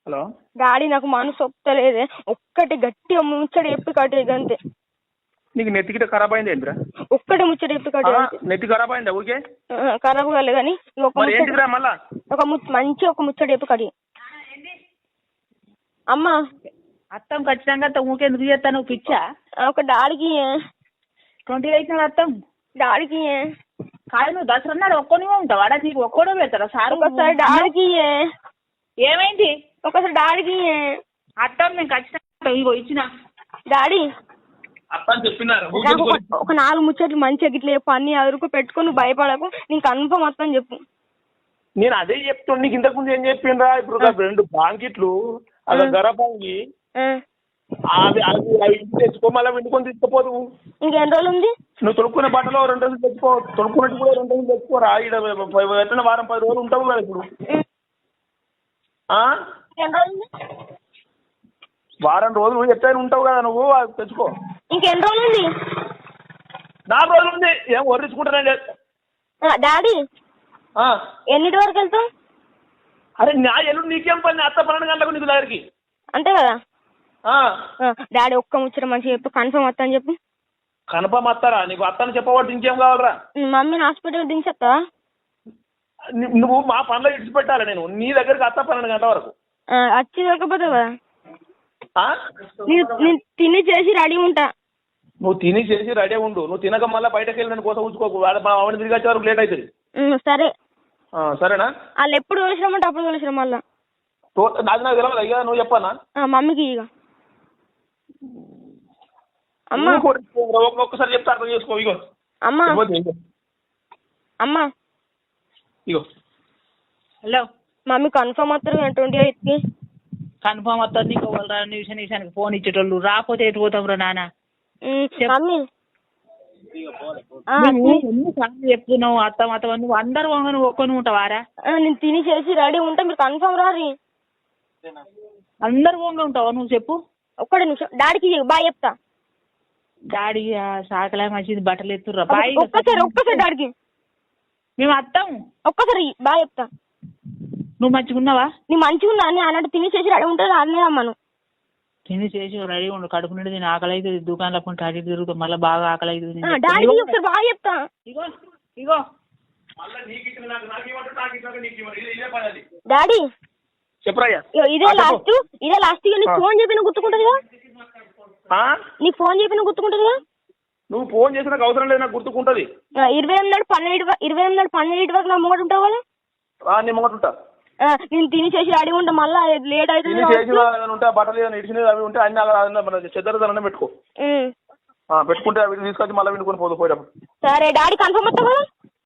Hello daddy నాకు మనసు ఒప్పుతలేదే, ఒక్కటి గట్టిగా ముచ్చట చెప్పి కట్టే అంతే. నీకు నెత్తి గిట్ట ఖరాబ్ అయింది ఏంద్రా? ఒక్కటి ముచ్చట చెప్పి కట్టే. నెత్తి ఖరాబ్ అయిందా ఊరికే? ఖరాబ్ కాలేదు కానీ మళ్ళా మంచి ఒక ముచ్చట చెప్పి కడి. అమ్మా అత్తం ఖచ్చితంగా ఊకెందుకు చేస్తాను పిచ్చా? ఒక డాడీకి 20 అయిన అత్తం డాడీకి కాదు. నువ్వు దసరా నాడు ఒక్కనివే ఉంటావు అడా? నీకు ఒక్కడో పెడతారా సార్? ఒకసారి డాడీకి ఏమైంది? ఒకసారి డాడీకి అత్తం నేను ఖచ్చితంగా ఇగో ఇచ్చిన డాడీ చెప్పినారు ఒక 4 ముచ్చట్లు మంచిగా గిట్ల చెప్పు, అన్ని అదురుకు పెట్టుకుని భయపడకు, నీకు కన్ఫర్మ్ మొత్తం చెప్పు. నేను అదే చెప్తాను నీకు. ఇంతకు ముందు ఏం చెప్పిండ్రా? ఇప్పుడు 2 బాంకిట్లు అలా గరబాంగి అవి తెచ్చుకో, మళ్ళీ విండుకొని తీసుకుపోదు. ఇంకెన్ని రోజులు ఉంది? నువ్వు తొడుక్కునే బట్టలో 2 రోజులు తెచ్చుకో, తొడుక్కున్నట్టు కూడా 2 రోజులు తెచ్చుకోరా. ఇక్కడ ఎట్లా వారం 10 రోజులు ఉంటావు కదా ఇప్పుడు. వారం రోజులు ఎట్లయినా ఉంటావు కదా నువ్వు, అది తెచ్చుకో. ఇంకెన్ని రోజులు ఉంది? 4 రోజులు ఉంది. ఏం వర్రించుకుంటానే డాడీ. ఎన్నిటి వరకు వెళ్తాం? అరే నా ఎల్లుండి నీకేం పని? అత్త 12 గంటలకు నీకు దగ్గరికి అంతే కదా. డాడీ ఒక్క ముచ్చట మంచిగా చెప్పు, కన్ఫర్మ్ వస్తా అని చెప్పు. కన్ఫర్మ్ వస్తారా? నీకు అత్తని చెప్పబట్టి ఇంకేం కావాలరా? మమ్మీని హాస్పిటల్ దించేస్తావా? నువ్వు మా పనులు ఇడిచిపెట్టాలి. నేను నీ దగ్గరికి అత్త 12 గంటల వరకు వచ్చి దొరకపోతావు కదా. నేను తిని చేసి రెడీ ఉంటా. నువ్వు తిని చేసి రెడీ ఉండు. నువ్వు తినక మళ్ళీ బయటకు వెళ్ళి నన్ను కోసం ఉంచుకోకు. మా ఆవిడ తిరిగి వచ్చే వరకు లేట్ అవుతుంది. సరే. సరేనా? వాళ్ళు ఎప్పుడు తోలిసినామంటే అప్పుడు తోలిసినా మళ్ళా. నాకు తెలియదు ఇక నువ్వు చెప్పానా? మమ్మీకి ఇక అమ్మా ఒక్కొక్కసారి చెప్తే అర్థం చేసుకో. ఇగో అమ్మా అమ్మా ఇగో. హలో మమ్మీ కన్ఫర్మ్ వస్తారు 28కి? కన్ఫర్మ్ వస్తుంది. నీకు నిమిషానికి ఫోన్ ఇచ్చేటోళ్ళు రాకపోతే ఎటు పోతాం రా నాన్న? మమ్మీ ఎన్నిసార్లు చెప్తున్నావు అత్తం అత్తం? నువ్వు అందరు వంగను ఒక్కను ఉంటావారా? నేను తిని చేసి రెడీ ఉంటా, మీరు కన్ఫర్మ్ రారి. అందరు వంగ ఉంటావా నువ్వు? చెప్పు. ఒక్కడే నిమిషం డాడీకి బాయ్ చెప్తా. డాడీ సాకలే మంచిది, బట్టలు ఎత్తుర్రా బాయ్. ఒక్కసారి డాడీకి మేము అత్తం. ఒక్కసారి బాయ్ చెప్తా. నువ్వు మంచిగా ఉన్నావా? నీ మంచిగా ఉన్నా అని అన్నట్టు తిని చేసి రెడీ ఉంటుంది అన్నీ అమ్మను. తిని చేసి రెడీ ఉండు. కడుపు నుండి నేను ఆకలి అవుతుంది. దుకాణంలో కొంటే అటు తిరుగుతాం, మళ్ళీ బాగా ఆకలి అవుతుంది. డాడీకి ఒకసారి బాయ్ చెప్తా. ఇగో ఇగో డాడీ చెప్పరాయ్యా. ఇదే లాస్ట్ నీకు ఫోన్ చెప్పి నువ్వు గుర్తుకుంటుందిగా. నీకు ఫోన్ చెప్పి నువ్వు గుర్తుకుంటుందిగా. నువ్వు ఫోన్ చేసి నాకు అవసరం లేదు, నాకు గుర్తుకుంటుంది. 28 నాడు 12 వరకు నా ముంగట ఉంటావు కదా. నీ ముంగట ఉంటా. నేను తిని చేసి రెడీ ఉంటా, మళ్ళీ లేట్ అవుతుంది. ఉంటే బట్టలు ఇడిచినవి అవి ఉంటే అన్ని చెద్దరదన పెట్టుకో. పెట్టుకుంటే అవి తీసుకొచ్చి మళ్ళీ వినుకొని పోదు పోయేటప్పుడు. సరే డాడీ కన్ఫర్మ్ వస్తావు కదా.